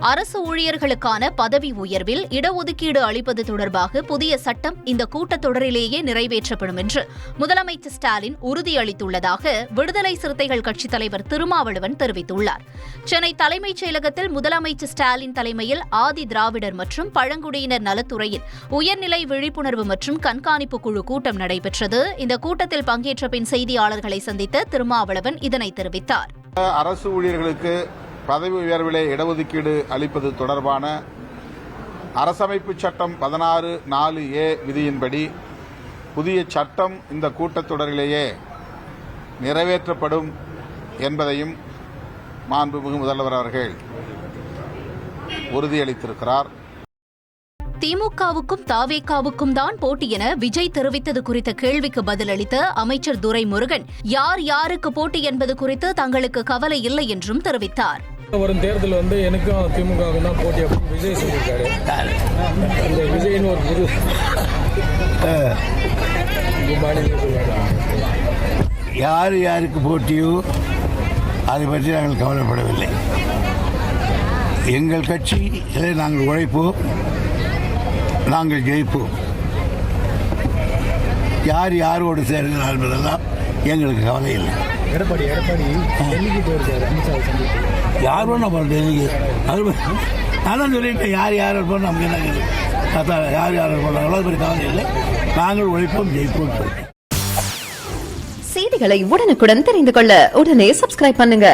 அரசு ஊழியர்களுக்கான பதவி உயர்வில் இடஒதுக்கீடு அளிப்பது தொடர்பாக புதிய சட்டம் இந்த கூட்டத்தொடரிலேயே நிறைவேற்றப்படும் என்று முதலமைச்சர் ஸ்டாலின் உறுதியளித்துள்ளதாக விடுதலை சிறுத்தைகள் கட்சித் தலைவர் திருமாவளவன் தெரிவித்துள்ளார். சென்னை தலைமைச் செயலகத்தில் முதலமைச்சர் ஸ்டாலின் தலைமையில் ஆதி திராவிடர் மற்றும் பழங்குடியினர் நலத்துறையில் உயர்நிலை விழிப்புணர்வு மற்றும் கண்காணிப்பு குழு கூட்டம் நடைபெற்றது. இந்த கூட்டத்தில் பங்கேற்ற பின் செய்தியாளர்களை சந்தித்த திருமாவளவன் இதனை தெரிவித்தார். அரசு ஊழியர்களுக்கு பதவி உயர்விலே இடஒதுக்கீடு அளிப்பது தொடர்பான அரசமைப்பு சட்டம் 16(4)A விதியின்படி புதிய சட்டம் இந்த கூட்டத்தொடரிலேயே நிறைவேற்றப்படும் என்பதையும் மாண்புமிகு முதல்வர் அவர்கள் உறுதியளித்திருக்கிறார். திமுகவுக்கும் தாவேகாவுக்கும் தான் போட்டி என விஜய் தெரிவித்தது குறித்த கேள்விக்கு பதிலளித்த அமைச்சர் துரைமுருகன், யார் யாருக்கு போட்டி என்பது குறித்து தங்களுக்கு கவலை இல்லை என்றும் தெரிவித்தார். வரும் தேர்தல் எனக்கும் திமுகவுக்கும் தான் போட்டி அப்படின்னு விஜய் சொல்லியிருக்காரு. அந்த விஜய்னு ஒரு புது யார் யாருக்கு போட்டியோ அதை பற்றி நாங்கள் கவலைப்படவில்லை. எங்கள் கட்சியிலே நாங்கள் உழைப்போம், நாங்கள் ஜெயிப்போம். யார் யாரோடு சேர்கிறார் என்பதெல்லாம் எங்களுக்கு கவலை இல்லை. எடப்பாடி டெல்லிக்கு போயிருக்காரு, அமித்ஷா சந்திப்பு. யாரும் நம்ம டெல்லிக்கு அதான் சொல்லிட்டு யார் யார் இருப்போம், நமக்கு என்ன யார் யார் இருப்போம் அவ்வளோ பெரிய கவலை இல்லை. நாங்கள் உழைப்போம், ஜெயிப்போம். செய்திகளை உடனுக்குடன் தெரிந்து கொள்ள உடனே சப்ஸ்கிரைப் பண்ணுங்க.